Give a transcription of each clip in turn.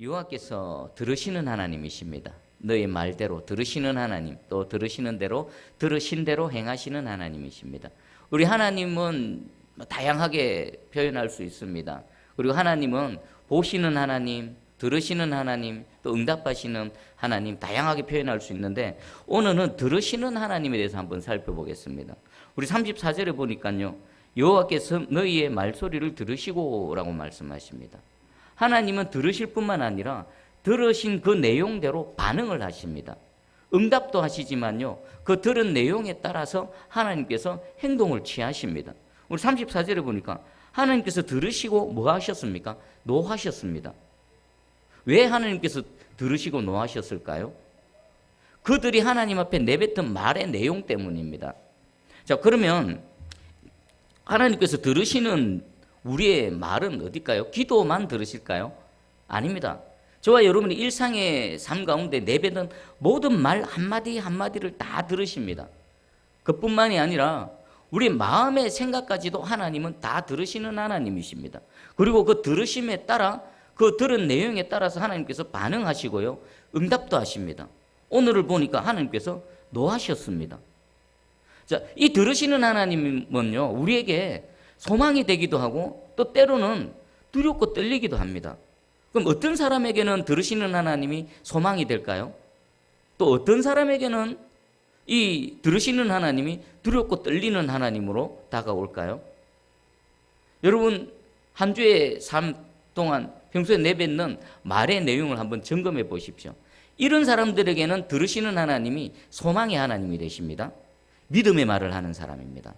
여호와께서 들으시는 하나님이십니다. 너의 말대로 들으시는 하나님, 또 들으시는 대로 들으신 대로 행하시는 하나님이십니다. 우리 하나님은 다양하게 표현할 수 있습니다. 그리고 하나님은 보시는 하나님, 들으시는 하나님, 또 응답하시는 하나님, 다양하게 표현할 수 있는데 오늘은 들으시는 하나님에 대해서 한번 살펴보겠습니다. 우리 34절에 보니까요, 여호와께서 너희의 말소리를 들으시고라고 말씀하십니다. 하나님은 들으실 뿐만 아니라 들으신 그 내용대로 반응을 하십니다. 응답도 하시지만요, 그 들은 내용에 따라서 하나님께서 행동을 취하십니다. 우리 34절에 보니까 하나님께서 들으시고 뭐 하셨습니까? 노하셨습니다. 왜 하나님께서 들으시고 노하셨을까요? 그들이 하나님 앞에 내뱉은 말의 내용 때문입니다. 자, 그러면 하나님께서 들으시는 우리의 말은 어딜까요? 기도만 들으실까요? 아닙니다. 저와 여러분의 일상의 삶 가운데 내뱉는 모든 말 한마디 한마디를 다 들으십니다. 그뿐만이 아니라 우리 마음의 생각까지도 하나님은 다 들으시는 하나님이십니다. 그리고 그 들으심에 따라 그 들은 내용에 따라서 하나님께서 반응하시고요, 응답도 하십니다. 오늘을 보니까 하나님께서 노하셨습니다. 자, 이 들으시는 하나님은요, 우리에게 소망이 되기도 하고 또 때로는 두렵고 떨리기도 합니다. 그럼 어떤 사람에게는 들으시는 하나님이 소망이 될까요? 또 어떤 사람에게는 이 들으시는 하나님이 두렵고 떨리는 하나님으로 다가올까요? 여러분, 한 주의 삶 동안 평소에 내뱉는 말의 내용을 한번 점검해 보십시오. 이런 사람들에게는 들으시는 하나님이 소망의 하나님이 되십니다. 믿음의 말을 하는 사람입니다.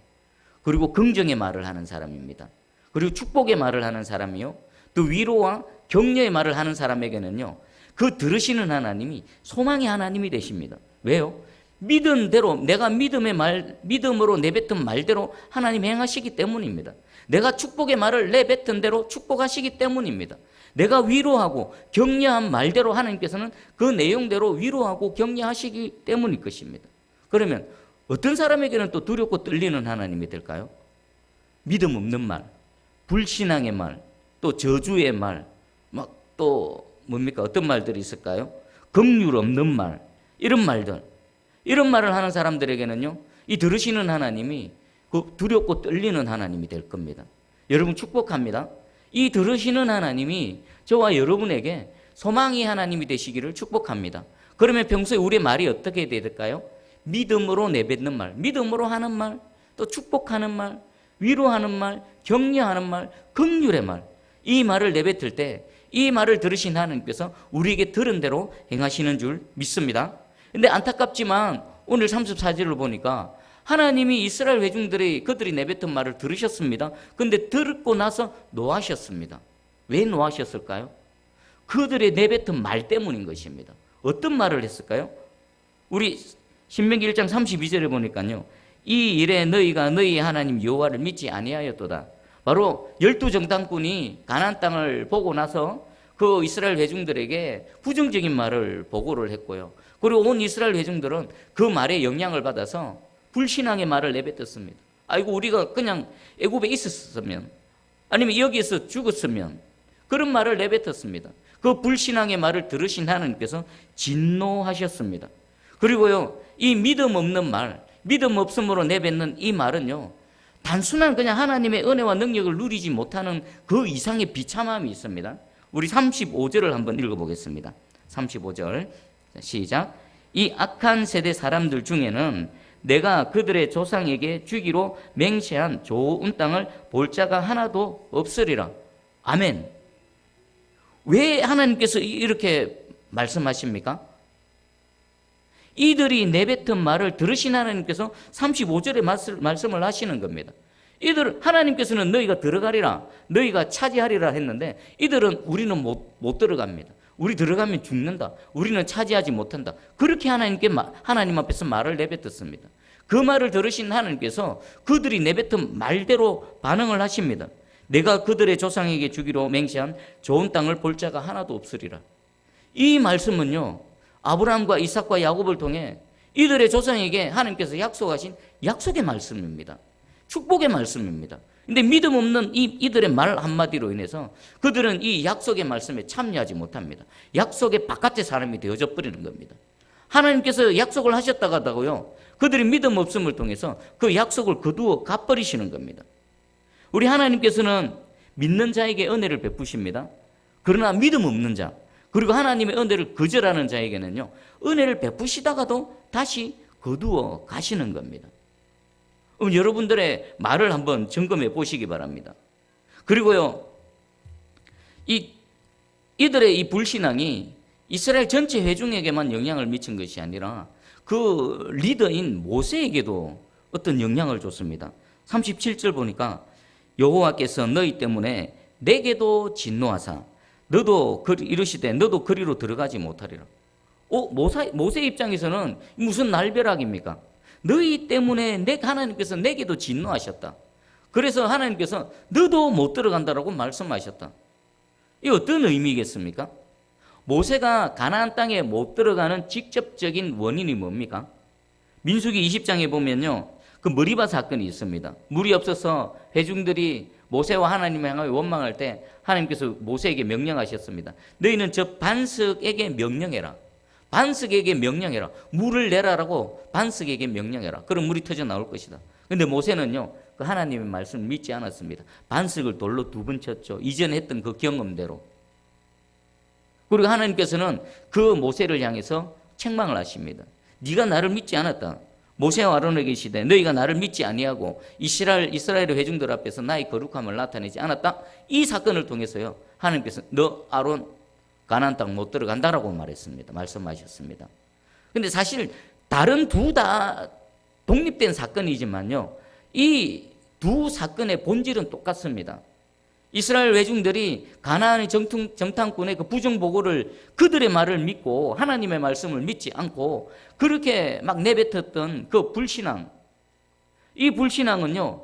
그리고 긍정의 말을 하는 사람입니다. 그리고 축복의 말을 하는 사람이요, 또 위로와 격려의 말을 하는 사람에게는요, 그 들으시는 하나님이 소망의 하나님이 되십니다. 왜요? 믿은 대로, 내가 믿음으로 내뱉은 말대로 하나님 행하시기 때문입니다. 내가 축복의 말을 내뱉은 대로 축복하시기 때문입니다. 내가 위로하고 격려한 말대로 하나님께서는 그 내용대로 위로하고 격려하시기 때문일 것입니다. 그러면 어떤 사람에게는 또 두렵고 떨리는 하나님이 될까요? 믿음 없는 말, 불신앙의 말, 또 저주의 말, 막 또 뭡니까? 어떤 말들이 있을까요? 긍휼 없는 말, 이런 말들. 이런 말을 하는 사람들에게는요, 이 들으시는 하나님이 그 두렵고 떨리는 하나님이 될 겁니다. 여러분, 축복합니다. 이 들으시는 하나님이 저와 여러분에게 소망의 하나님이 되시기를 축복합니다. 그러면 평소에 우리의 말이 어떻게 돼야 될까요? 믿음으로 내뱉는 말, 믿음으로 하는 말, 또 축복하는 말, 위로하는 말, 격려하는 말, 긍휼의 말, 이 말을 내뱉을 때 이 말을 들으신 하나님께서 우리에게 들은 대로 행하시는 줄 믿습니다. 근데 안타깝지만 오늘 34절을 보니까 하나님이 이스라엘 회중들이 그들이 내뱉은 말을 들으셨습니다. 근데 듣고 나서 노하셨습니다. 왜 노하셨을까요? 그들의 내뱉은 말 때문인 것입니다. 어떤 말을 했을까요? 우리 신명기 1장 32절에 보니까요, 이 일에 너희가 너희 하나님 여호와를 믿지 아니하였도다. 바로 12정탐꾼이 가나안 땅을 보고 나서 그 이스라엘 회중들에게 부정적인 말을 보고를 했고요. 그리고 온 이스라엘 회중들은 그 말에 영향을 받아서 불신앙의 말을 내뱉었습니다. 아이고, 우리가 그냥 애굽에 있었으면, 아니면 여기에서 죽었으면, 그런 말을 내뱉었습니다. 그 불신앙의 말을 들으신 하나님께서 진노하셨습니다. 그리고요, 이 믿음 없는 말, 믿음 없음으로 내뱉는 이 말은요, 단순한 그냥 하나님의 은혜와 능력을 누리지 못하는 그 이상의 비참함이 있습니다. 우리 35절을 한번 읽어보겠습니다. 35절 시작. 이 악한 세대 사람들 중에는 내가 그들의 조상에게 주기로 맹세한 좋은 땅을 볼 자가 하나도 없으리라. 아멘. 왜 하나님께서 이렇게 말씀하십니까? 이들이 내뱉은 말을 들으신 하나님께서 35절에 말씀을 하시는 겁니다. 이들 하나님께서는 너희가 들어가리라, 너희가 차지하리라 했는데 이들은 우리는 못 들어갑니다. 우리 들어가면 죽는다. 우리는 차지하지 못한다. 그렇게 하나님 앞에서 말을 내뱉었습니다. 그 말을 들으신 하나님께서 그들이 내뱉은 말대로 반응을 하십니다. 내가 그들의 조상에게 주기로 맹세한 좋은 땅을 볼 자가 하나도 없으리라. 이 말씀은요, 아브라함과 이삭과 야곱을 통해 이들의 조상에게 하나님께서 약속하신 약속의 말씀입니다. 축복의 말씀입니다. 근데 믿음 없는 이들의 말 한마디로 인해서 그들은 이 약속의 말씀에 참여하지 못합니다. 약속의 바깥의 사람이 되어져 버리는 겁니다. 하나님께서 약속을 하셨다가다고요, 그들이 믿음 없음을 통해서 그 약속을 거두어 갚버리시는 겁니다. 우리 하나님께서는 믿는 자에게 은혜를 베푸십니다. 그러나 믿음 없는 자, 그리고 하나님의 은혜를 거절하는 자에게는요, 은혜를 베푸시다가도 다시 거두어 가시는 겁니다. 그럼 여러분들의 말을 한번 점검해 보시기 바랍니다. 그리고요, 이들의 이 불신앙이 이스라엘 전체 회중에게만 영향을 미친 것이 아니라 그 리더인 모세에게도 어떤 영향을 줬습니다. 37절 보니까 여호와께서 너희 때문에 내게도 진노하사 너도 이르시되 너도 그리로 들어가지 못하리라. 모세 입장에서는 무슨 날벼락입니까? 너희 때문에 하나님께서 내게도 진노하셨다. 그래서 하나님께서 너도 못 들어간다라고 말씀하셨다. 이 어떤 의미겠습니까? 모세가 가나안 땅에 못 들어가는 직접적인 원인이 뭡니까? 민수기 20장에 보면요, 그 머리바 사건이 있습니다. 물이 없어서 회중들이 모세와 하나님을 향하여 원망할 때 하나님께서 모세에게 명령하셨습니다. 너희는 저 반석에게 명령해라. 반석에게 명령해라. 물을 내라라고 반석에게 명령해라. 그럼 물이 터져 나올 것이다. 그런데 모세는요, 그 하나님의 말씀을 믿지 않았습니다. 반석을 돌로 2번 쳤죠. 이전에 했던 그 경험대로. 그리고 하나님께서는 그 모세를 향해서 책망을 하십니다. 네가 나를 믿지 않았다. 모세와 아론에게 이르시되 너희가 나를 믿지 아니하고 이스라엘의 회중들 앞에서 나의 거룩함을 나타내지 않았다. 이 사건을 통해서요, 하나님께서 너 아론 가나안 땅 못 들어간다라고 말씀하셨습니다. 근데 사실 다른 둘 다 독립된 사건이지만요, 이 두 사건의 본질은 똑같습니다. 이스라엘 회중들이 가나안의 정탐꾼의 그 부정보고를, 그들의 말을 믿고 하나님의 말씀을 믿지 않고 그렇게 막 내뱉었던 그 불신앙, 이 불신앙은요,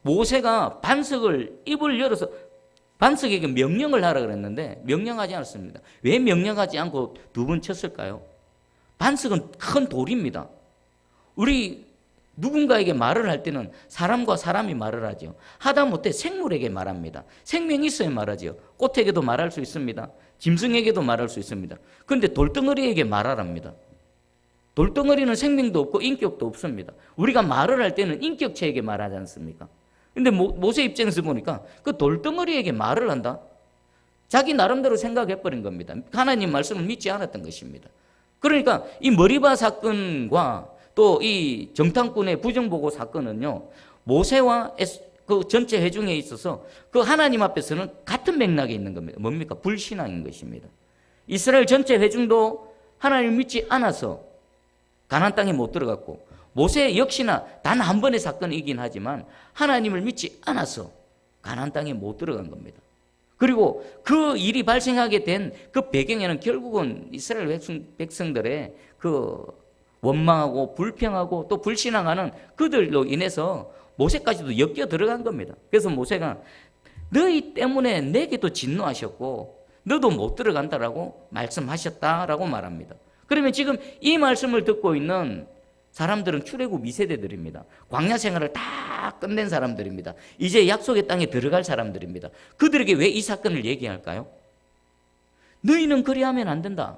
모세가 반석을 입을 열어서 반석에게 명령을 하라 그랬는데 명령하지 않았습니다. 왜 명령하지 않고 2번 쳤을까요? 반석은 큰 돌입니다. 우리 누군가에게 말을 할 때는 사람과 사람이 말을 하죠. 하다못해 생물에게 말합니다. 생명이 있어야 말하죠. 꽃에게도 말할 수 있습니다. 짐승에게도 말할 수 있습니다. 그런데 돌덩어리에게 말하랍니다. 돌덩어리는 생명도 없고 인격도 없습니다. 우리가 말을 할 때는 인격체에게 말하지 않습니까? 근데 모세 입장에서 보니까 그 돌덩어리에게 말을 한다? 자기 나름대로 생각해버린 겁니다. 하나님 말씀을 믿지 않았던 것입니다. 그러니까 이 머리바 사건과 또 이 정탐꾼의 부정보고 사건은요, 모세와 그 전체 회중에 있어서 그 하나님 앞에서는 같은 맥락에 있는 겁니다. 뭡니까? 불신앙인 것입니다. 이스라엘 전체 회중도 하나님을 믿지 않아서 가나안 땅에 못 들어갔고, 모세 역시나 단 한 번의 사건이긴 하지만 하나님을 믿지 않아서 가나안 땅에 못 들어간 겁니다. 그리고 그 일이 발생하게 된 그 배경에는 결국은 이스라엘 백성들의 그 원망하고 불평하고 또 불신앙하는 그들로 인해서 모세까지도 엮여 들어간 겁니다. 그래서 모세가 너희 때문에 내게도 진노하셨고 너도 못 들어간다라고 말씀하셨다라고 말합니다. 그러면 지금 이 말씀을 듣고 있는 사람들은 출애굽 2세대들입니다. 광야 생활을 다 끝낸 사람들입니다. 이제 약속의 땅에 들어갈 사람들입니다. 그들에게 왜 이 사건을 얘기할까요? 너희는 그리하면 안 된다.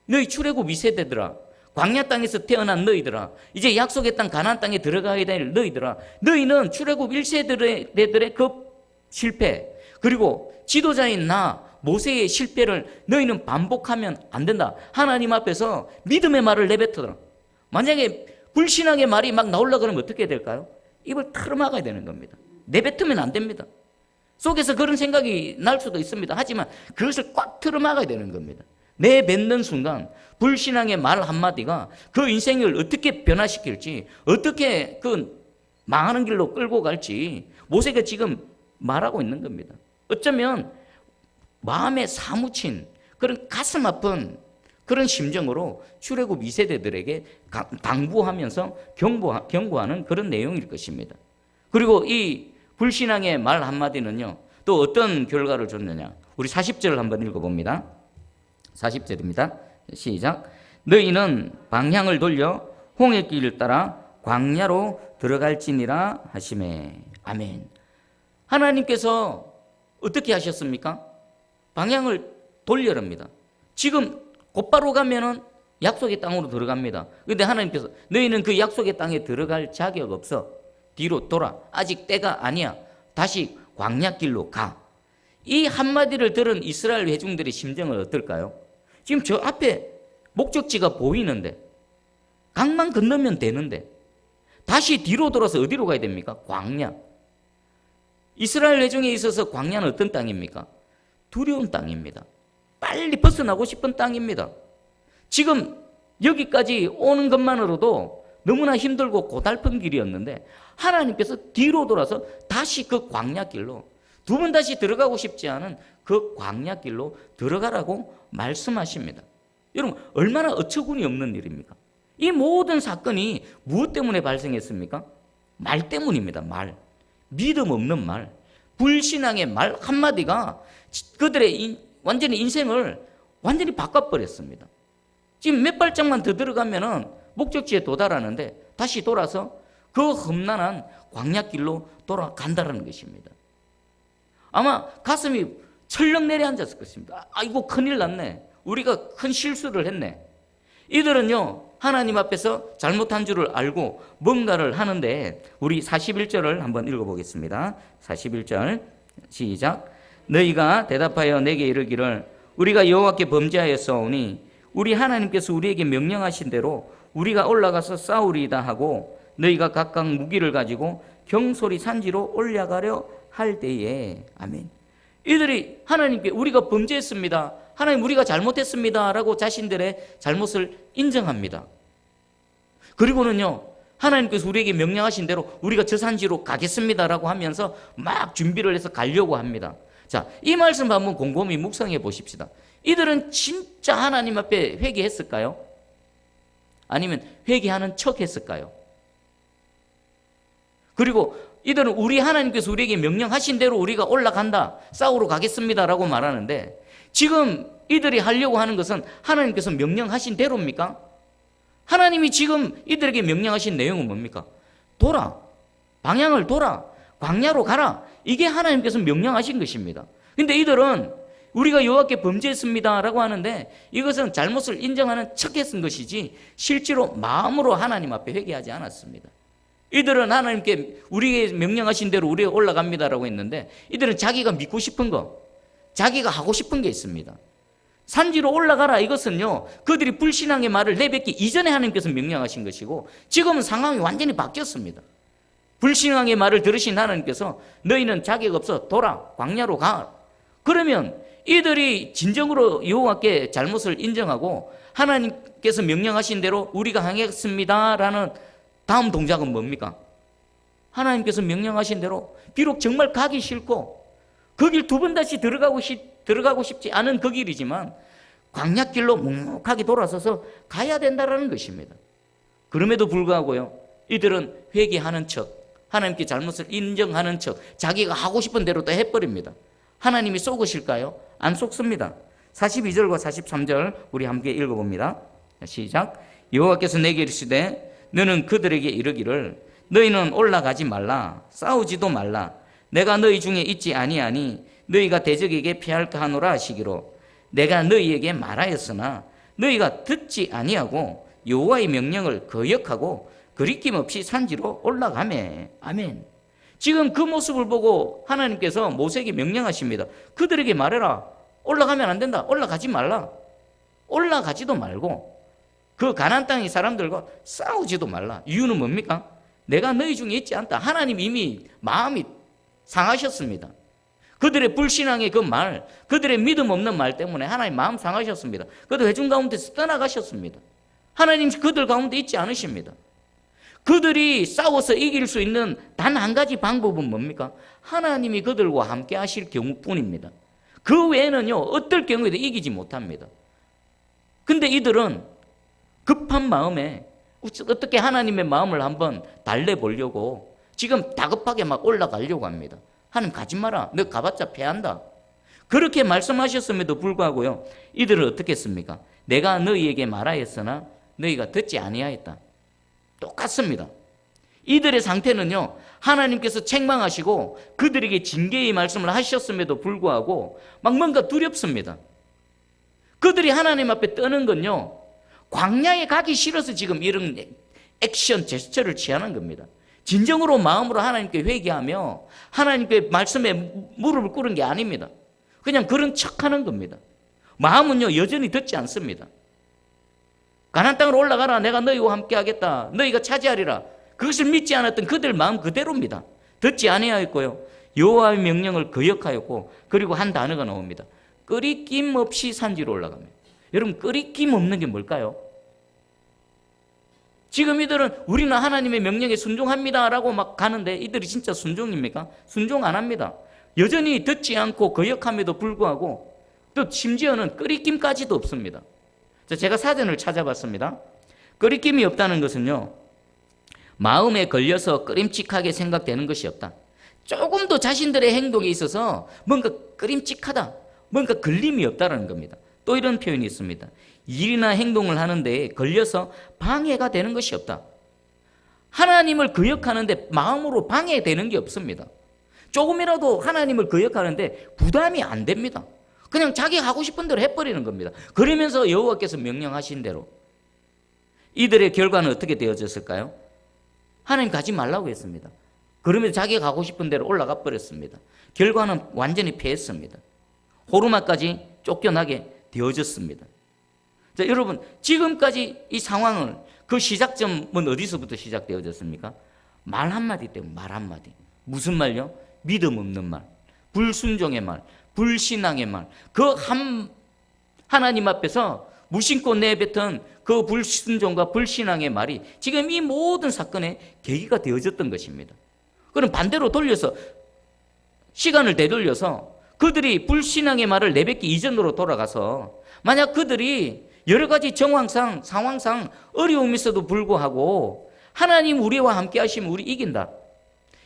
너희 출애굽 2세대들아, 광야 땅에서 태어난 너희들아, 이제 약속의 땅 가나안 땅에 들어가야 될 너희들아, 너희는 출애굽 1세대들의 그 실패, 그리고 지도자인 나 모세의 실패를 너희는 반복하면 안 된다. 하나님 앞에서 믿음의 말을 내뱉어라. 만약에 불신앙의 말이 막 나오려고 하면 어떻게 될까요? 입을 털어막아야 되는 겁니다. 내뱉으면 안 됩니다. 속에서 그런 생각이 날 수도 있습니다. 하지만 그것을 꽉 틀어막아야 되는 겁니다. 내뱉는 순간 불신앙의 말 한마디가 그 인생을 어떻게 변화시킬지, 어떻게 그 망하는 길로 끌고 갈지 모세가 지금 말하고 있는 겁니다. 어쩌면 마음에 사무친 그런 가슴 아픈 그런 심정으로 출애굽 2세대들에게 당부하면서 경고하는 그런 내용일 것입니다. 그리고 이 불신앙의 말 한마디는요, 또 어떤 결과를 줬느냐. 우리 40절을 한번 읽어봅니다. 40절입니다. 시작. 너희는 방향을 돌려 홍해 길을 따라 광야로 들어갈지니라 하시매. 아멘. 하나님께서 어떻게 하셨습니까? 방향을 돌려랍니다. 지금 곧바로 가면은 약속의 땅으로 들어갑니다. 그런데 하나님께서 너희는 그 약속의 땅에 들어갈 자격 없어. 뒤로 돌아. 아직 때가 아니야. 다시 광야길로 가. 이 한마디를 들은 이스라엘 회중들의 심정은 어떨까요? 지금 저 앞에 목적지가 보이는데 강만 건너면 되는데 다시 뒤로 돌아서 어디로 가야 됩니까? 광야. 이스라엘 회중에 있어서 광야는 어떤 땅입니까? 두려운 땅입니다. 빨리 벗어나고 싶은 땅입니다. 지금 여기까지 오는 것만으로도 너무나 힘들고 고달픈 길이었는데 하나님께서 뒤로 돌아서 다시 그 광야길로 두 번 다시 들어가고 싶지 않은 그 광야길로 들어가라고 말씀하십니다. 여러분 얼마나 어처구니 없는 일입니까? 이 모든 사건이 무엇 때문에 발생했습니까? 말 때문입니다. 말. 믿음 없는 말. 불신앙의 말 한마디가 그들의 완전히 인생을 완전히 바꿔버렸습니다. 지금 몇 발짝만 더 들어가면은 목적지에 도달하는데 다시 돌아서 그 험난한 광야길로 돌아간다는 것입니다. 아마 가슴이 철렁 내려앉았을 것입니다. 아이고 큰일 났네. 우리가 큰 실수를 했네. 이들은요 하나님 앞에서 잘못한 줄을 알고 뭔가를 하는데 우리 41절을 한번 읽어보겠습니다. 41절 시작. 너희가 대답하여 내게 이르기를 우리가 여호와께 범죄하였사오니 우리 하나님께서 우리에게 명령하신 대로 우리가 올라가서 싸우리이다 하고 너희가 각각 무기를 가지고 경솔히 산지로 올라가려 할 때에 아멘. 이들이 하나님께 우리가 범죄했습니다. 하나님 우리가 잘못했습니다 라고 자신들의 잘못을 인정합니다. 그리고는요 하나님께서 우리에게 명령하신 대로 우리가 저 산지로 가겠습니다 라고 하면서 막 준비를 해서 가려고 합니다. 자, 이 말씀 한번 곰곰이 묵상해 보십시다. 이들은 진짜 하나님 앞에 회개했을까요? 아니면 회개하는 척 했을까요? 그리고 이들은 우리 하나님께서 우리에게 명령하신 대로 우리가 올라간다, 싸우러 가겠습니다 라고 말하는데 지금 이들이 하려고 하는 것은 하나님께서 명령하신 대로입니까? 하나님이 지금 이들에게 명령하신 내용은 뭡니까? 돌아, 방향을 돌아, 광야로 가라. 이게 하나님께서 명령하신 것입니다. 근데 이들은 우리가 여호와께 범죄했습니다 라고 하는데 이것은 잘못을 인정하는 척했은 것이지 실제로 마음으로 하나님 앞에 회개하지 않았습니다. 이들은 하나님께 우리에게 명령하신 대로 우리가 올라갑니다라고 했는데 이들은 자기가 믿고 싶은 거, 자기가 하고 싶은 게 있습니다. 산지로 올라가라 이것은요 그들이 불신앙의 말을 내뱉기 이전에 하나님께서 명령하신 것이고 지금은 상황이 완전히 바뀌었습니다. 불신앙의 말을 들으신 하나님께서 너희는 자격 없어 돌아 광야로 가. 그러면 이들이 진정으로 여호와께 잘못을 인정하고 하나님께서 명령하신 대로 우리가 행했습니다라는 다음 동작은 뭡니까? 하나님께서 명령하신 대로 비록 정말 가기 싫고 그 길 두 번 다시 들어가고 싶지 않은 그 길이지만 광야길로 묵묵하게 돌아서서 가야 된다는 것입니다. 그럼에도 불구하고요 이들은 회개하는 척, 하나님께 잘못을 인정하는 척, 자기가 하고 싶은 대로 또 해버립니다. 하나님이 쏘으실까요? 안 쏘습니다. 42절과 43절 우리 함께 읽어봅니다. 시작. 여호와께서 내게 이르시되 너는 그들에게 이르기를 너희는 올라가지 말라, 싸우지도 말라. 내가 너희 중에 있지 아니하니 너희가 대적에게 피할까 하노라 하시기로 내가 너희에게 말하였으나 너희가 듣지 아니하고 여호와의 명령을 거역하고 거리낌 없이 산지로 올라가매. 아멘. 지금 그 모습을 보고 하나님께서 모세에게 명령하십니다. 그들에게 말해라. 올라가면 안 된다. 올라가지 말라. 올라가지도 말고 그 가나안 땅의 사람들과 싸우지도 말라. 이유는 뭡니까? 내가 너희 중에 있지 않다. 하나님 이미 마음이 상하셨습니다. 그들의 불신앙의 그 말, 그들의 믿음 없는 말 때문에 하나님 마음 상하셨습니다. 그들 회중 가운데서 떠나가셨습니다. 하나님 그들 가운데 있지 않으십니다. 그들이 싸워서 이길 수 있는 단 한 가지 방법은 뭡니까? 하나님이 그들과 함께 하실 경우뿐입니다. 그 외에는요 어떨 경우에도 이기지 못합니다. 근데 이들은 급한 마음에 어떻게 하나님의 마음을 한번 달래보려고 지금 다급하게 막 올라가려고 합니다. 하나님 가지 마라. 너 가봤자 패한다. 그렇게 말씀하셨음에도 불구하고요 이들은 어떻게 했습니까? 내가 너희에게 말하였으나 너희가 듣지 아니하였다. 똑같습니다. 이들의 상태는요, 하나님께서 책망하시고 그들에게 징계의 말씀을 하셨음에도 불구하고 막 뭔가 두렵습니다. 그들이 하나님 앞에 떠는 건요, 광야에 가기 싫어서 지금 이런 액션, 제스처를 취하는 겁니다. 진정으로 마음으로 하나님께 회개하며 하나님께 말씀에 무릎을 꿇은 게 아닙니다. 그냥 그런 척하는 겁니다. 마음은요, 여전히 듣지 않습니다. 가나안 땅으로 올라가라, 내가 너희와 함께 하겠다, 너희가 차지하리라, 그것을 믿지 않았던 그들 마음 그대로입니다. 듣지 아니하였고요, 여호와의 명령을 거역하였고, 그리고 한 단어가 나옵니다. 끄리낌 없이 산지로 올라갑니다. 여러분, 끄리낌 없는 게 뭘까요? 지금 이들은 우리는 하나님의 명령에 순종합니다 라고 막 가는데, 이들이 진짜 순종입니까? 순종 안 합니다. 여전히 듣지 않고 거역함에도 불구하고 또 심지어는 끄리낌까지도 없습니다. 제가 사전을 찾아봤습니다. 끄리낌이 없다는 것은요, 마음에 걸려서 끄림칙하게 생각되는 것이 없다. 조금도 자신들의 행동에 있어서 뭔가 끄림칙하다, 뭔가 걸림이 없다는 겁니다. 또 이런 표현이 있습니다. 일이나 행동을 하는데 걸려서 방해가 되는 것이 없다. 하나님을 거역하는데 마음으로 방해되는 게 없습니다. 조금이라도 하나님을 거역하는데 부담이 안 됩니다. 그냥 자기가 하고 싶은 대로 해버리는 겁니다. 그러면서 여호와께서 명령하신 대로. 이들의 결과는 어떻게 되어졌을까요? 하나님 가지 말라고 했습니다. 그러면서 자기가 가고 싶은 대로 올라가 버렸습니다. 결과는 완전히 패했습니다. 호르마까지 쫓겨나게 되어졌습니다. 자, 여러분, 지금까지 이 상황을, 그 시작점은 어디서부터 시작되어졌습니까? 말 한마디 때문에. 말 한마디. 무슨 말요? 믿음 없는 말, 불순종의 말, 불신앙의 말. 그 하나님 앞에서 무심코 내뱉은 그 불순종과 불신앙의 말이 지금 이 모든 사건의 계기가 되어졌던 것입니다. 그럼 반대로 돌려서, 시간을 되돌려서 그들이 불신앙의 말을 내뱉기 이전으로 돌아가서, 만약 그들이 여러 가지 정황상, 상황상 어려움이 있어도 불구하고 하나님 우리와 함께 하시면 우리 이긴다,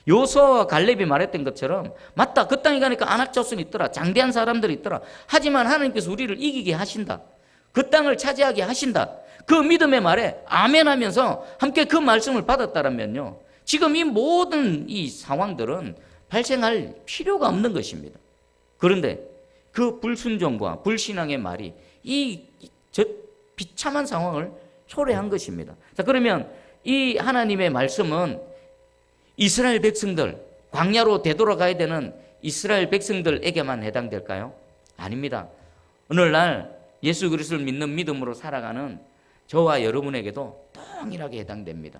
요수아와 갈렙이 말했던 것처럼, 맞다, 그 땅에 가니까 아낙자손이 있더라, 장대한 사람들이 있더라, 하지만 하나님께서 우리를 이기게 하신다, 그 땅을 차지하게 하신다, 그 믿음의 말에 아멘 하면서 함께 그 말씀을 받았다면요, 지금 이 모든 이 상황들은 발생할 필요가 없는 것입니다. 그런데 그 불순종과 불신앙의 말이 저 비참한 상황을 초래한 것입니다. 자, 그러면 이 하나님의 말씀은 이스라엘 백성들, 광야로 되돌아가야 되는 이스라엘 백성들에게만 해당될까요? 아닙니다. 오늘날 예수 그리스도를 믿는 믿음으로 살아가는 저와 여러분에게도 동일하게 해당됩니다.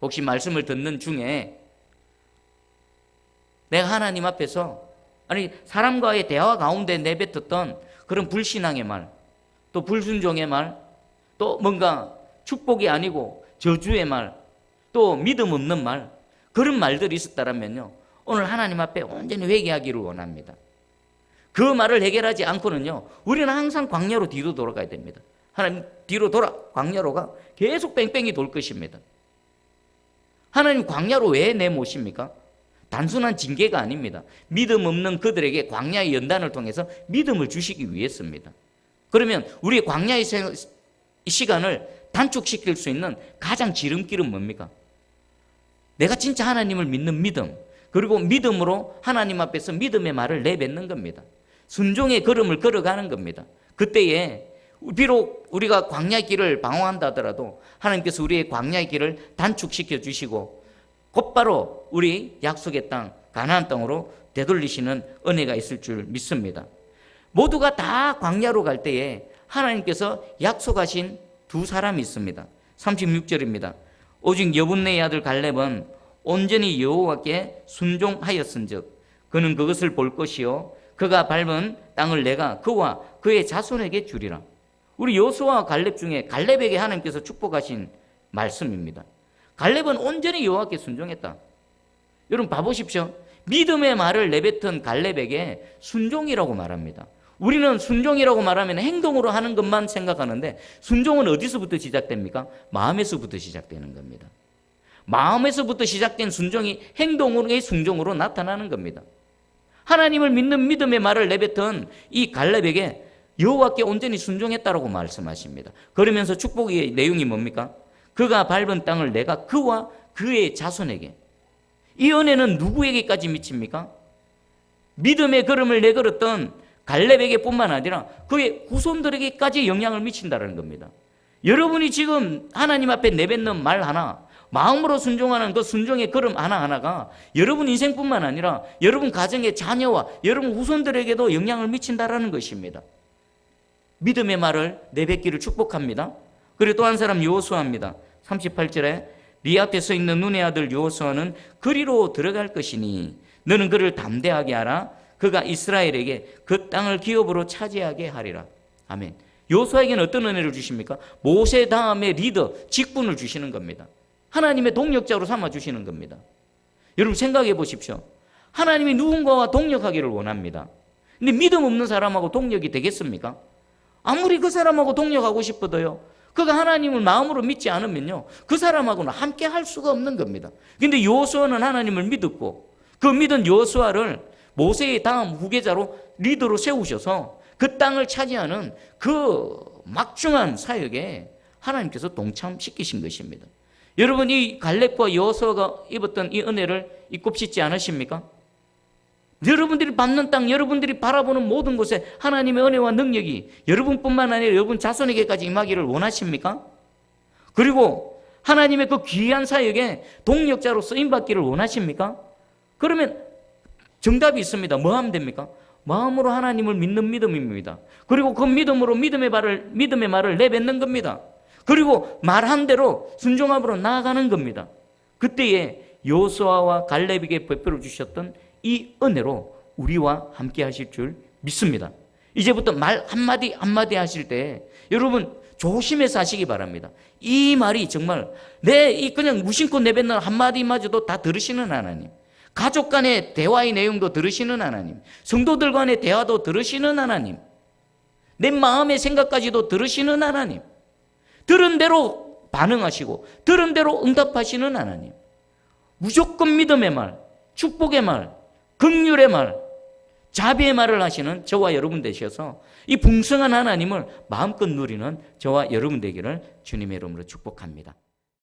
혹시 말씀을 듣는 중에 내가 하나님 앞에서, 아니 사람과의 대화 가운데 내뱉었던 그런 불신앙의 말, 또 불순종의 말, 또 뭔가 축복이 아니고 저주의 말, 또 믿음 없는 말, 그런 말들이 있었다면요, 오늘 하나님 앞에 온전히 회개하기를 원합니다. 그 말을 해결하지 않고는요, 우리는 항상 광야로 뒤로 돌아가야 됩니다. 하나님 뒤로 돌아, 광야로가 계속 뺑뺑이 돌 것입니다. 하나님 광야로 왜 내모십니까? 단순한 징계가 아닙니다. 믿음 없는 그들에게 광야의 연단을 통해서 믿음을 주시기 위해서입니다. 그러면 우리의 광야의 시간을 단축시킬 수 있는 가장 지름길은 뭡니까? 내가 진짜 하나님을 믿는 믿음, 그리고 믿음으로 하나님 앞에서 믿음의 말을 내뱉는 겁니다. 순종의 걸음을 걸어가는 겁니다. 그때에 비록 우리가 광야의 길을 방황한다 하더라도 하나님께서 우리의 광야의 길을 단축시켜 주시고 곧바로 우리 약속의 땅, 가나안 땅으로 되돌리시는 은혜가 있을 줄 믿습니다. 모두가 다 광야로 갈 때에 하나님께서 약속하신 두 사람이 있습니다. 36절입니다. 오직 여분네의 아들 갈렙은 온전히 여호와께 순종하였은즉 그는 그것을 볼 것이요 그가 밟은 땅을 내가 그와 그의 자손에게 주리라. 우리 여호수아와 갈렙 중에 갈렙에게 하나님께서 축복하신 말씀입니다. 갈렙은 온전히 여호와께 순종했다. 여러분 봐보십시오. 믿음의 말을 내뱉은 갈렙에게 순종이라고 말합니다. 우리는 순종이라고 말하면 행동으로 하는 것만 생각하는데, 순종은 어디서부터 시작됩니까? 마음에서부터 시작되는 겁니다. 마음에서부터 시작된 순종이 행동의 순종으로 나타나는 겁니다. 하나님을 믿는 믿음의 말을 내뱉은 이 갈렙에게 여호와께 온전히 순종했다라고 말씀하십니다. 그러면서 축복의 내용이 뭡니까? 그가 밟은 땅을 내가 그와 그의 자손에게. 이 은혜는 누구에게까지 미칩니까? 믿음의 걸음을 내걸었던 갈렙에게 뿐만 아니라 그의 후손들에게까지 영향을 미친다는 겁니다. 여러분이 지금 하나님 앞에 내뱉는 말 하나, 마음으로 순종하는 그 순종의 걸음 하나하나가 여러분 인생뿐만 아니라 여러분 가정의 자녀와 여러분 후손들에게도 영향을 미친다라는 것입니다. 믿음의 말을 내뱉기를 축복합니다. 그리고 또 한 사람 여호수아입니다. 38절에 네 앞에 서 있는 눈의 아들 여호수아는 그리로 들어갈 것이니 너는 그를 담대하게 하라. 그가 이스라엘에게 그 땅을 기업으로 차지하게 하리라. 아멘. 여호수아에게는 어떤 은혜를 주십니까? 모세 다음에 리더, 직분을 주시는 겁니다. 하나님의 동력자로 삼아주시는 겁니다. 여러분 생각해 보십시오. 하나님이 누군가와 동력하기를 원합니다. 근데 믿음 없는 사람하고 동력이 되겠습니까? 아무리 그 사람하고 동력하고 싶어도요, 그가 하나님을 마음으로 믿지 않으면요, 그 사람하고는 함께 할 수가 없는 겁니다. 근데 여호수아는 하나님을 믿었고 그 믿은 여호수아를 모세의 다음 후계자로 리더로 세우셔서 그 땅을 차지하는 그 막중한 사역에 하나님께서 동참시키신 것입니다. 여러분, 이 갈렙과 여호수아가 입었던 이 은혜를 입고 싶지 않으십니까? 여러분들이 받는 땅, 여러분들이 바라보는 모든 곳에 하나님의 은혜와 능력이 여러분뿐만 아니라 여러분 자손에게까지 임하기를 원하십니까? 그리고 하나님의 그 귀한 사역에 동력자로 쓰임받기를 원하십니까? 그러면 정답이 있습니다. 뭐 하면 됩니까? 마음으로 하나님을 믿는 믿음입니다. 그리고 그 믿음으로 믿음의 말을 내뱉는 겁니다. 그리고 말한 대로 순종함으로 나아가는 겁니다. 그때에 여호수아와 갈렙에게 베풀어 주셨던 이 은혜로 우리와 함께 하실 줄 믿습니다. 이제부터 말 한마디 한마디 하실 때 여러분 조심해서 하시기 바랍니다. 이 말이 정말 그냥 무심코 내뱉는 한마디마저도 다 들으시는 하나님, 가족 간의 대화의 내용도 들으시는 하나님, 성도들 간의 대화도 들으시는 하나님, 내 마음의 생각까지도 들으시는 하나님, 들은 대로 반응하시고 들은 대로 응답하시는 하나님, 무조건 믿음의 말, 축복의 말, 긍휼의 말, 자비의 말을 하시는 저와 여러분 되셔서 이 풍성한 하나님을 마음껏 누리는 저와 여러분 되기를 주님의 이름으로 축복합니다.